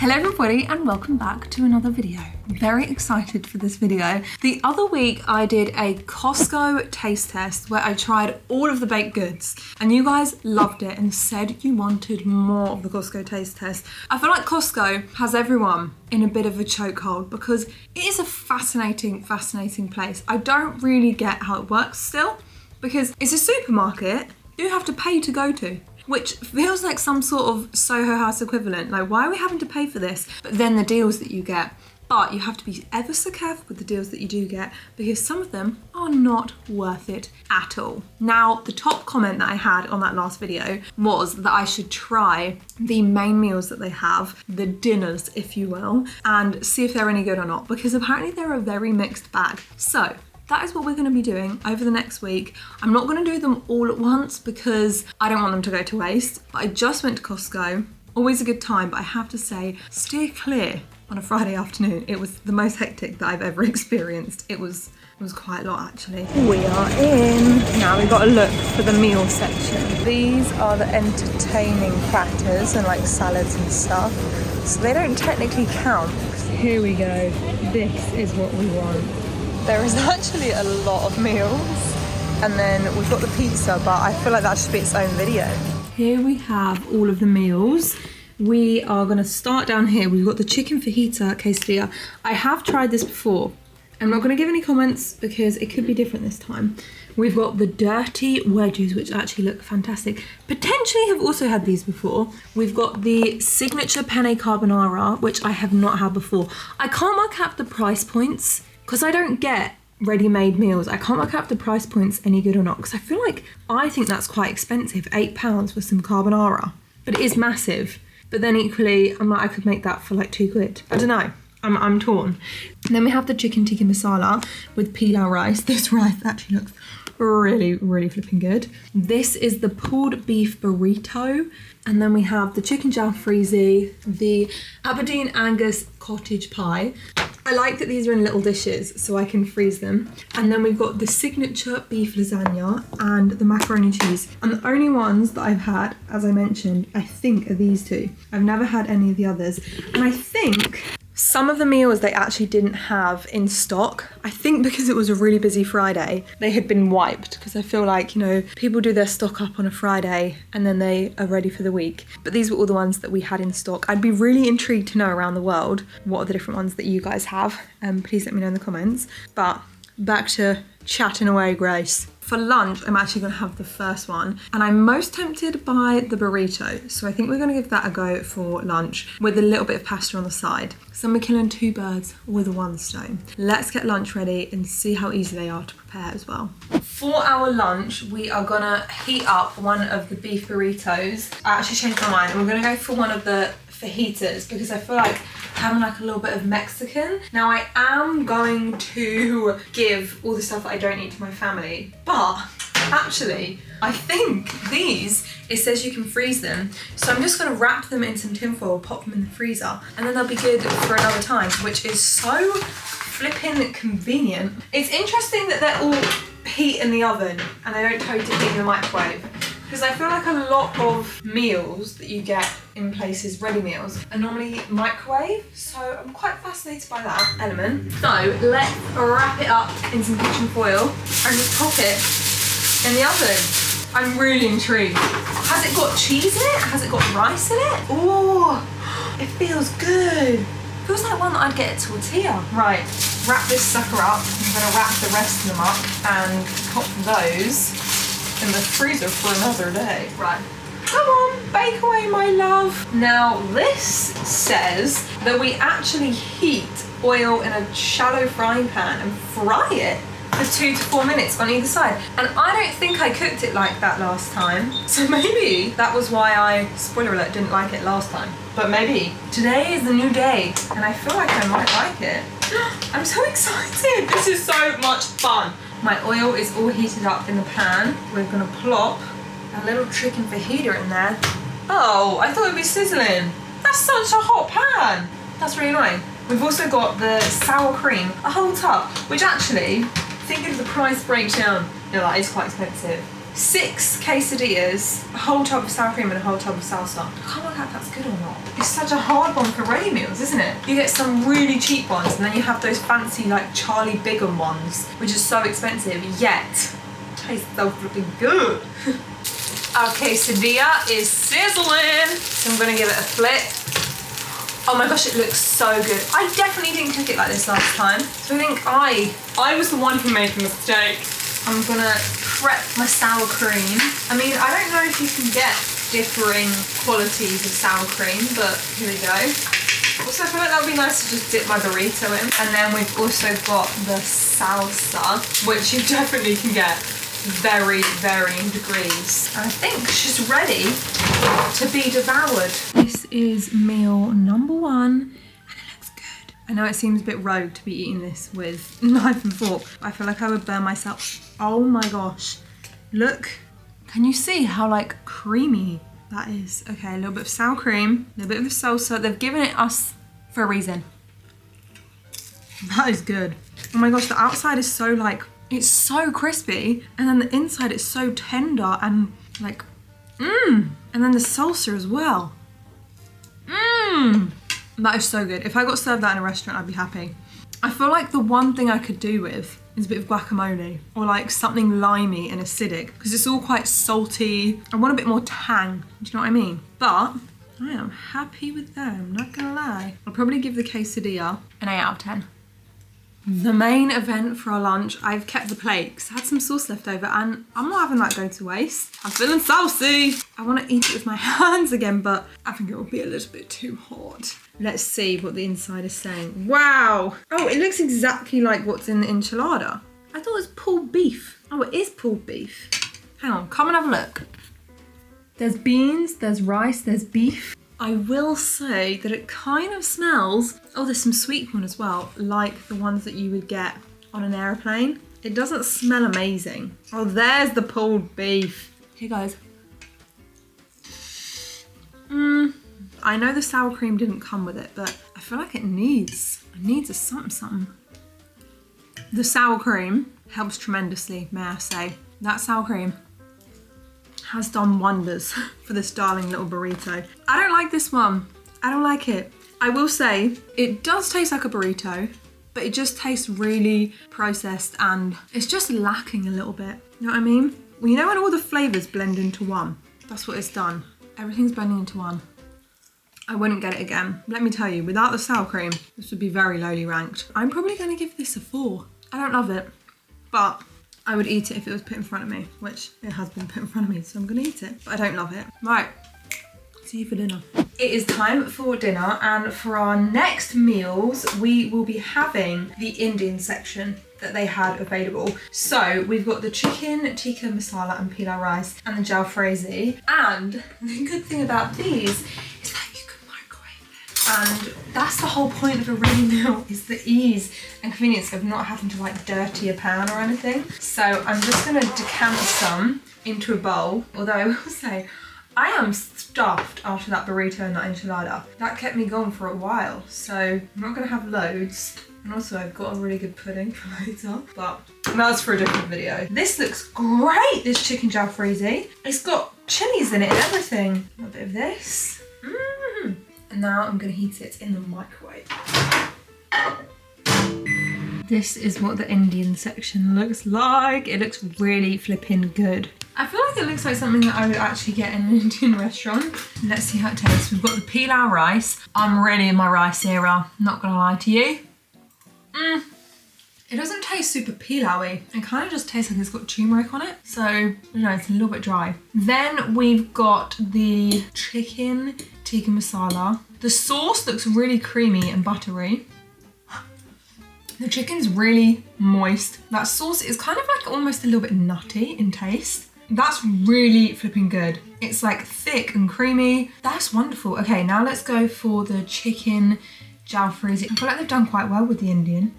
Hello everybody and welcome back to another video. I'm very excited for this video. The other week I did a Costco taste test where I tried all of the baked goods and you guys loved it and said you wanted more of the Costco taste test. I feel like Costco has everyone in a bit of a chokehold because it is a fascinating place. I don't really get how it works still because it's a supermarket you have to pay to go to, which feels like some sort of Soho House equivalent. Like, why are we having to pay for this? But then the deals that you get. But you have to be ever so careful with the deals that you do get because some of them are not worth it at all. Now, the top comment that I had on that last video was that I should try the main meals that they have, the dinners, if you will, and see if they're any good or not, because apparently they're a very mixed bag. So, that is what we're going to be doing over the next week. I'm not going to do them all at once because I don't want them to go to waste. But I just went to Costco. Always a good time, but I have to say, steer clear on a Friday afternoon. It was the most hectic that I've ever experienced. It was quite a lot actually. We are in. Now we've got to look for the meal section. These are the entertaining platters and like salads and stuff. So they don't technically count. Here we go. This is what we want. There is actually a lot of meals. And then we've got the pizza, but I feel like that should be its own video. Here we have all of the meals. We are gonna start down here. We've got the chicken fajita quesadilla. I have tried this before. I'm not gonna give any comments because it could be different this time. We've got the dirty wedges, which actually look fantastic. Potentially have also had these before. We've got the signature penne carbonara, which I have not had before. I can't work out the price points because I don't get ready-made meals. I can't work out if the price point's any good or not because I think that's quite expensive, £8 for some carbonara. But it is massive. But then equally, I'm like, I could make that for like £2. I don't know. I'm torn. And then we have the chicken tikka masala with pilau rice. This rice actually looks really flipping good. This is the pulled beef burrito. And then we have the chicken jalfrezi, the Aberdeen Angus cottage pie. I like that these are in little dishes so I can freeze them. And then we've got the signature beef lasagna and the macaroni and cheese. And the only ones that I've had, as I mentioned, I think are these two. I've never had any of the others. And I think some of the meals they actually didn't have in stock. I think because it was a really busy Friday, they had been wiped because I feel like, you know, people do their stock up on a Friday and then they are ready for the week. But these were all the ones that we had in stock. I'd be really intrigued to know around the world what are the different ones that you guys have. Please let me know in the comments. But back to chatting away, Grace. For lunch, I'm actually gonna have the first one and I'm most tempted by the burrito. So I think we're gonna give that a go for lunch with a little bit of pasta on the side. So we're killing two birds with one stone. Let's get lunch ready and see how easy they are to prepare as well. For our lunch, we are gonna heat up one of the beef burritos. I actually changed my mind and we're gonna go for one of the fajitas because I feel like having like a little bit of Mexican. Now I am going to give all the stuff that I don't eat to my family, but actually I think these, it says you can freeze them. So I'm just gonna wrap them in some tinfoil, pop them in the freezer, and then they'll be good for another time, which is so flipping convenient. It's interesting that they're all heat in the oven and they don't tell you to heat in the microwave. Because I feel like a lot of meals that you get in places, ready meals, are normally microwave. So I'm quite fascinated by that element. So let's wrap it up in some kitchen foil and just pop it in the oven. I'm really intrigued. Has it got cheese in it? Has it got rice in it? Oh, it feels good. Feels like one that I'd get at tortilla. Right, wrap this sucker up. I'm gonna wrap the rest of them up and pop those in the freezer for another day. Right, come on, bake away, my love. Now this says that we actually heat oil in a shallow frying pan and fry it for 2 to 4 minutes on either side. And I don't think I cooked it like that last time. So maybe that was why I, spoiler alert, didn't like it last time. But maybe today is the new day and I feel like I might like it. I'm so excited. This is so much fun. My oil is all heated up in the pan. We're gonna plop a little chicken fajita in there. Oh, I thought it'd be sizzling. That's such a hot pan. That's really annoying. We've also got the sour cream, a whole tub, which actually, thinking of the price breakdown, you know, that is quite expensive. 6 quesadillas, a whole tub of sour cream and a whole tub of salsa. I can't work out if that's good or not. It's such a hard one for ready meals, isn't it? You get some really cheap ones and then you have those fancy like Charlie Bigham ones, which is so expensive, yet tastes so flipping good. Our quesadilla is sizzling, so I'm gonna give it a flip. Oh my gosh, it looks so good. I definitely didn't cook it like this last time, so I think I was the one who made the mistake. I'm gonna prep my sour cream. I mean, I don't know if you can get differing qualities of sour cream, but here we go. Also, I feel like that would be nice to just dip my burrito in. And then we've also got the salsa, which you definitely can get very varying degrees. I think she's ready to be devoured. This is meal number 1. I know it seems a bit rogue to be eating this with knife and fork. I feel like I would burn myself. Oh my gosh. Look. Can you see how like creamy that is? Okay, a little bit of sour cream, a little bit of the salsa. They've given it us for a reason. That is good. Oh my gosh, the outside is so like, it's so crispy. And then the inside is so tender and like, And then the salsa as well. That is so good. If I got served that in a restaurant, I'd be happy. I feel like the one thing I could do with is a bit of guacamole or like something limey and acidic because it's all quite salty. I want a bit more tang, do you know what I mean? But I am happy with that, I'm not gonna lie. I'll probably give the quesadilla an 8 out of 10. The main event for our lunch, I've kept the plate because I had some sauce left over and I'm not having that go to waste. I'm feeling saucy. I want to eat it with my hands again, but I think it will be a little bit too hot. Let's see what the inside is saying. Wow. Oh, it looks exactly like what's in the enchilada. I thought it was pulled beef. Oh, it is pulled beef. Hang on, come and have a look. There's beans, there's rice, there's beef. I will say that it kind of smells, oh, there's some sweet corn as well, like the ones that you would get on an airplane. It doesn't smell amazing. Oh, there's the pulled beef. Here goes. I know the sour cream didn't come with it, but I feel like it needs a something. The sour cream helps tremendously, may I say. That sour cream has done wonders for this darling little burrito. I don't like this one. I don't like it. I will say it does taste like a burrito, but it just tastes really processed and it's just lacking a little bit. You know what I mean? Well, you know when all the flavors blend into one? That's what it's done. Everything's blending into one. I wouldn't get it again. Let me tell you, without the sour cream, this would be very lowly ranked. I'm probably gonna give this a 4. I don't love it, but I would eat it if it was put in front of me, which it has been put in front of me, so I'm gonna eat it, but I don't love it. Right, see you for dinner. It is time for dinner, and for our next meals, we will be having the Indian section that they had available. So we've got the chicken tikka masala and pilau rice and the jalfrezi. And the good thing about these is that you can microwave them. And that's the whole point of a ready meal, is the ease and convenience of not having to like dirty a pan or anything. So I'm just gonna decant some into a bowl, although I will say, I am stuffed after that burrito and that enchilada. That kept me going for a while, so I'm not gonna have loads. And also I've got a really good pudding for later, but that's for a different video. This looks great, this chicken jalfrezi. It's got chilies in it and everything. A bit of this. And now I'm gonna heat it in the microwave. This is what the Indian section looks like. It looks really flipping good. I feel like it looks like something that I would actually get in an Indian restaurant. Let's see how it tastes. We've got the pilau rice. I'm really in my rice era, not gonna lie to you. It doesn't taste super pilau-y. It kind of just tastes like it's got turmeric on it. So, I don't know, it's a little bit dry. Then we've got the chicken tikka masala. The sauce looks really creamy and buttery. The chicken's really moist. That sauce is kind of like almost a little bit nutty in taste. That's really flipping good. It's like thick and creamy. That's wonderful. Okay, now let's go for the chicken jalfrezi. I feel like they've done quite well with the Indian.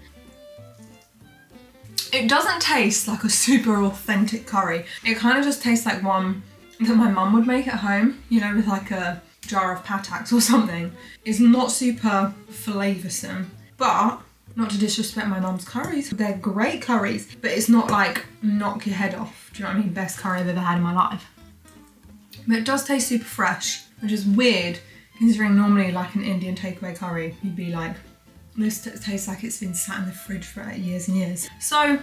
It doesn't taste like a super authentic curry. It kind of just tastes like one that my mum would make at home, you know, with like a jar of pataks or something. It's not super flavoursome, but Not to disrespect my mum's curries. They're great curries, but it's not like knock your head off. Do you know what I mean? Best curry I've ever had in my life. But it does taste super fresh, which is weird considering normally like an Indian takeaway curry, you'd be like, this tastes like it's been sat in the fridge for years and years. So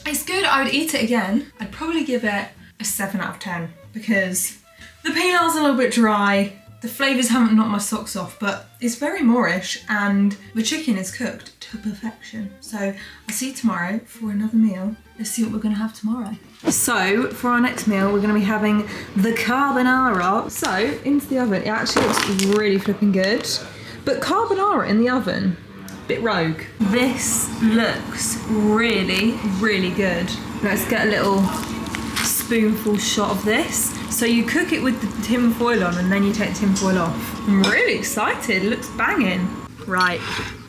it's good, I would eat it again. I'd probably give it a 7 out of 10 because the peanut's a little bit dry, the flavours haven't knocked my socks off, but it's very Moorish and the chicken is cooked to perfection. So I'll see you tomorrow for another meal. Let's see what we're gonna have tomorrow. So for our next meal, we're gonna be having the carbonara. So into the oven, it actually looks really flipping good. But carbonara in the oven, bit rogue. This looks really, really good. Let's get a little spoonful shot of this. So you cook it with the tin foil on and then you take the tin foil off. I'm really excited, it looks banging. Right,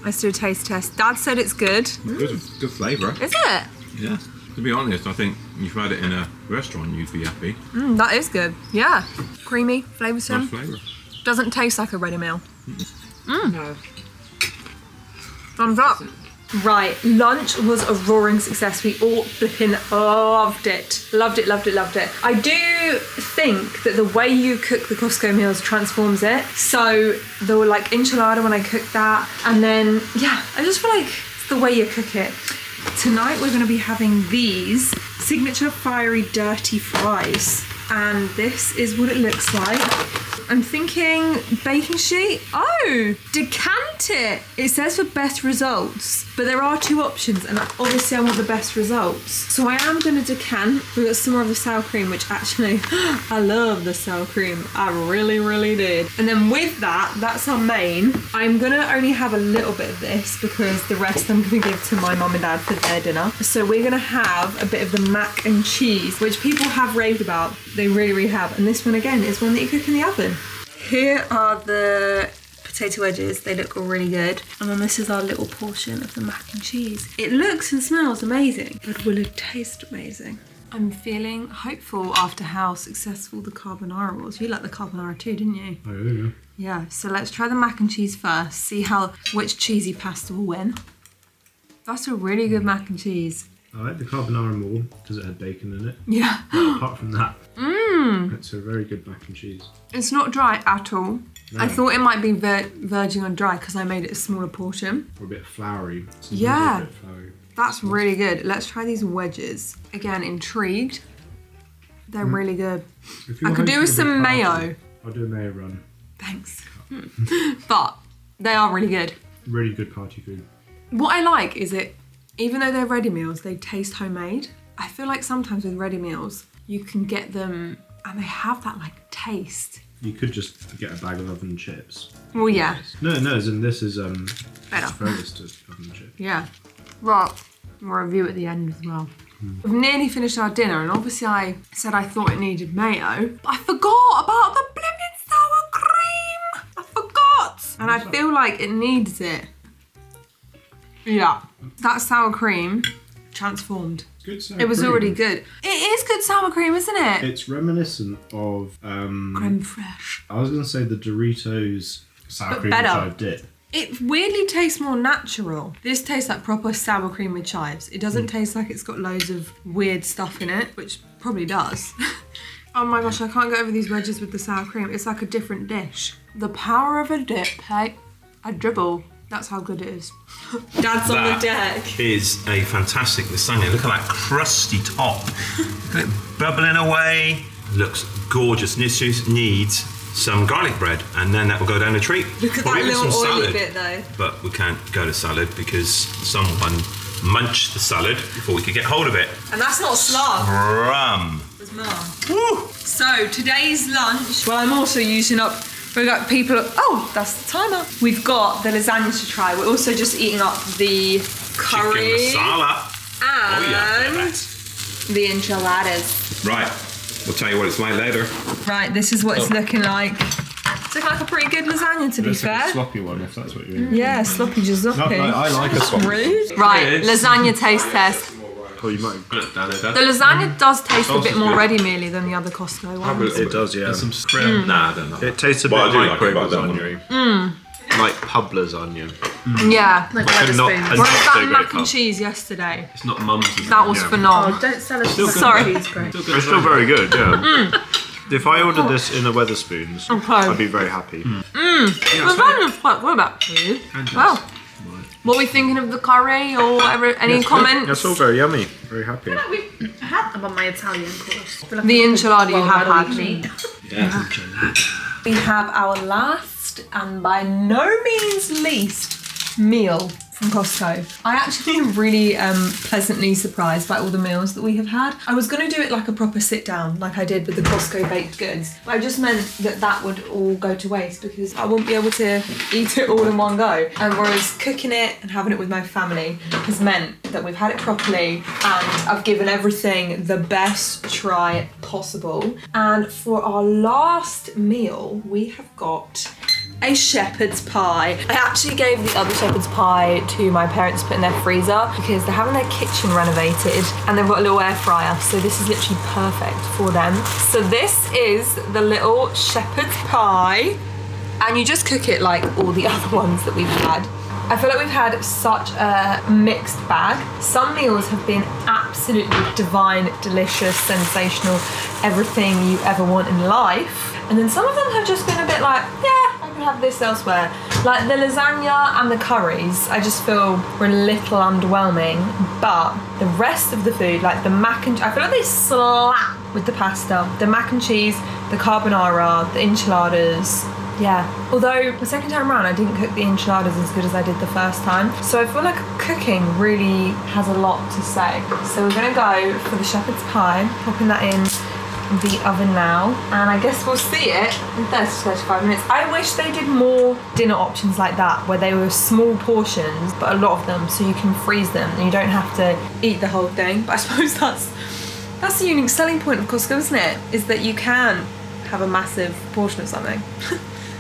let's do a taste test. Dad said it's good. Good flavour. Is it? Yeah. To be honest, I think if you had it in a restaurant, you'd be happy. That is good. Yeah. Creamy, flavoursome. Nice flavour. Doesn't taste like a ready meal. No. Thumbs up. Right, lunch was a roaring success. We all flipping loved it. Loved it, loved it, loved it. I do think that the way you cook the Costco meals transforms it. So there were like enchilada when I cooked that. And then, yeah, I just feel like it's the way you cook it. Tonight we're gonna be having these signature fiery dirty fries. And this is what it looks like. I'm thinking baking sheet. Oh, decant it. It says for best results, but there are 2 options and obviously I want the best results. So I am gonna decant. We've got some more of the sour cream, which actually, I love the sour cream. I really, really did. And then with that, that's our main. I'm gonna only have a little bit of this because the rest I'm gonna give to my mum and dad for their dinner. So we're gonna have a bit of the mac and cheese, which people have raved about. They really, really have. And this one again is one that you cook in the oven. Here are the potato wedges. They look really good. And then this is our little portion of the mac and cheese. It looks and smells amazing, but will it taste amazing? I'm feeling hopeful after how successful the carbonara was. You liked the carbonara too, didn't you? I do, Yeah, so let's try the mac and cheese first. See which cheesy pasta will win. That's a really good mac and cheese. I like the carbonara more because it had bacon in it. Yeah. But apart from that, it's a very good mac and cheese. It's not dry at all. No. I thought it might be verging on dry because I made it a smaller portion. Or a bit floury. Yeah. A bit floury. That's really good. Let's try these wedges. Again, intrigued. They're really good. I could do with some mayo. I'll do a mayo run. Thanks. But they are really good. Really good party food. What I like is even though they're ready meals, they taste homemade. I feel like sometimes with ready meals, you can get them and they have that like taste. You could just get a bag of oven chips. Well, yeah. No, as in this is Better. furthest to oven chips. Yeah. Right. We'll review at the end as well. We've nearly finished our dinner and obviously I said I thought it needed mayo, but I forgot about the blipping sour cream. I forgot. And I feel like it needs it. Yeah. That sour cream transformed. Good sour It was cream. already good. It is good sour cream, isn't it? It's reminiscent of Creme fraiche. I was gonna say the Doritos sour But cream better. with chive dip. It weirdly tastes more natural. This tastes like proper sour cream with chives. It doesn't taste like it's got loads of weird stuff in it, which probably does. Oh my gosh, I can't get over these wedges with the sour cream. It's like a different dish. The power of a dip, hey? A dribble. That's how good it is. Dad's on the deck. Is a fantastic lasagna. Look at that crusty top. Look at it bubbling away. Looks gorgeous. This just needs some garlic bread and then that will go down a treat. Look at Or that even little some oily salad. bit though. But we can't go to salad because someone munched the salad before we could get hold of it. And that's not slab. Rum. It's Mum. Woo. So today's lunch, well, I'm also using up, we've got people, oh, that's the timer. We've got the lasagna to try. We're also just eating up the curry Chicken masala. and Oh yeah. the enchiladas. Right. We'll tell you what it's like later. Right, this is what it's looking like. It's looking like a pretty good lasagna, to be It's like a fair. sloppy one, if that's what you're Yeah, sloppy jalopy. No, I like a sloppy. Rude. Right, It is. lasagna taste test. Oh, you might put it down there. The lasagna does taste a Sauce bit is more good. ready-mealy than the other Costco ones. It does, yeah. There's some scrim. Nah, I don't know. It tastes a Well, I bit do like like cream it, but I don't lasagna. Like pub lasagna. Yeah. Like Like a not- Wetherspoons. a Whereas not that so great mac and pub. cheese yesterday, It's not mum's. is it? that was Yeah. phenomenal. Oh, don't sell us Still the good. Sorry. cheese, great. Still good. It's still very good, yeah. If I ordered Oh. this in a Wetherspoons, Okay. I'd be very happy. Yeah, The it's bun was quite good actually. fantastic. Wow. What are we thinking of the curry or any comments? That's all very yummy. Very happy. We had them on my Italian course. I feel like The I'm enchilada you well, have I had. don't eat. We have our last and by no means least meal from Costco. I actually am really pleasantly surprised by all the meals that we have had. I was going to do it like a proper sit down like I did with the Costco baked goods, but I just meant that that would all go to waste because I won't be able to eat it all in one go. And whereas cooking it and having it with my family has meant that we've had it properly and I've given everything the best try possible. And for our last meal, we have got a shepherd's pie. I actually gave the other shepherd's pie to my parents to put in their freezer because they're having their kitchen renovated and they've got a little air fryer, so this is literally perfect for them. So this is the little shepherd's pie, and you just cook it like all the other ones that we've had. I feel like we've had such a mixed bag. Some meals have been absolutely divine, delicious, sensational, everything you ever want in life. And then some of them have just been a bit like, yeah, I could have this elsewhere. Like the lasagna and the curries, I just feel were a little underwhelming. But the rest of the food, like the mac and I feel like they slap with the pasta. The mac and cheese, the carbonara, the enchiladas. Yeah, although the second time around I didn't cook the enchiladas as good as I did the first time. So I feel like cooking really has a lot to say. So we're gonna go for the shepherd's pie, popping that in the oven now. And I guess we'll see it in 30 to 35 minutes. I wish they did more dinner options like that, where they were small portions, but a lot of them, so you can freeze them and you don't have to eat the whole thing. But I suppose that's the unique selling point of Costco, isn't it? Is that you can have a massive portion of something.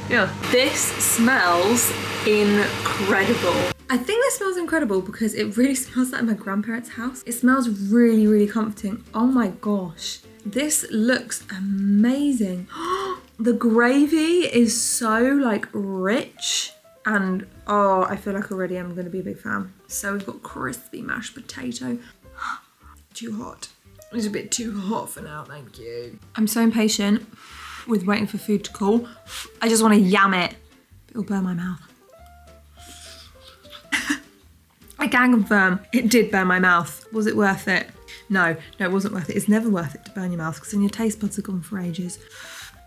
Yeah. This smells incredible. I think this smells incredible because it really smells like my grandparents' house. It smells really, really comforting. Oh my gosh. This looks amazing. The gravy is so like rich and oh, I feel like already I'm gonna be a big fan. So we've got crispy mashed potato. Too hot. It's a bit too hot for now, thank you. I'm so impatient with waiting for food to cool. I just want to yam it. It'll burn my mouth. I can confirm it did burn my mouth. Was it worth it? No, it wasn't worth it. It's never worth it to burn your mouth because then your taste buds are gone for ages.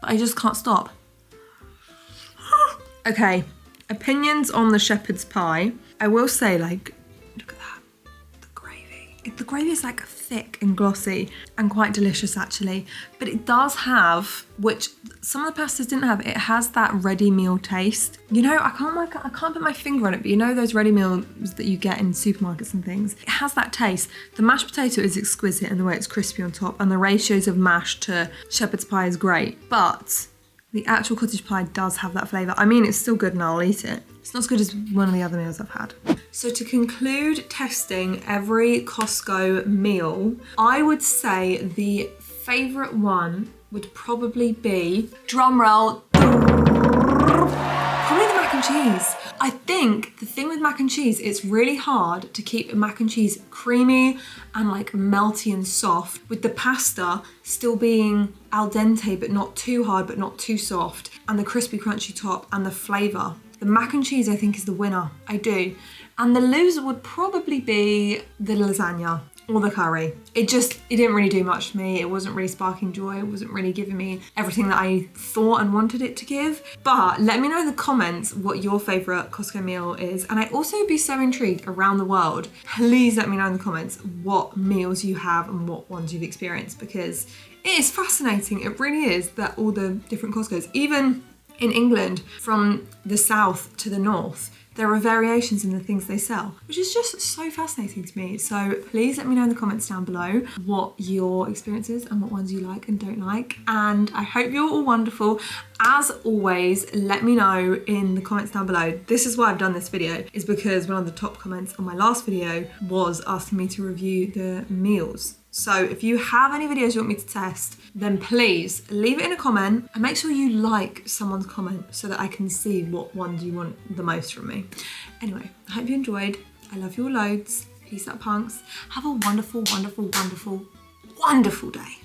But I just can't stop. Okay, opinions on the shepherd's pie. I will say, like, look at that. The gravy. The gravy is like thick and glossy and quite delicious actually, but it does have, which some of the pastas didn't have, it has that ready meal taste. You know, I can't put my finger on it, but you know those ready meals that you get in supermarkets and things? It has that taste. The mashed potato is exquisite in the way it's crispy on top, and the ratios of mash to shepherd's pie is great, but the actual cottage pie does have that flavour. I mean, it's still good and I'll eat it. It's not as good as one of the other meals I've had. So to conclude testing every Costco meal, I would say the favourite one would probably be, drum roll, probably the mac and cheese. I think the thing with mac and cheese, it's really hard to keep mac and cheese creamy and like melty and soft, with the pasta still being al dente but not too hard but not too soft, and the crispy crunchy top and the flavour. The mac and cheese I think is the winner, I do. And the loser would probably be the lasagna or the curry. It didn't really do much for me. It wasn't really sparking joy. It wasn't really giving me everything that I thought and wanted it to give. But let me know in the comments what your favourite Costco meal is. And I also would be so intrigued around the world. Please let me know in the comments what meals you have and what ones you've experienced, because it is fascinating. It really is, that all the different Costcos, even in England, from the south to the north, there are variations in the things they sell, which is just so fascinating to me. So please let me know in the comments down below what your experience is and what ones you like and don't like. And I hope you're all wonderful. As always, let me know in the comments down below. This is why I've done this video, is because one of the top comments on my last video was asking me to review the meals. So if you have any videos you want me to test, then please leave it in a comment and make sure you like someone's comment so that I can see what ones you want the most from me. Anyway, I hope you enjoyed. I love you all loads. Peace out, punks. Have a wonderful, wonderful, wonderful, wonderful day.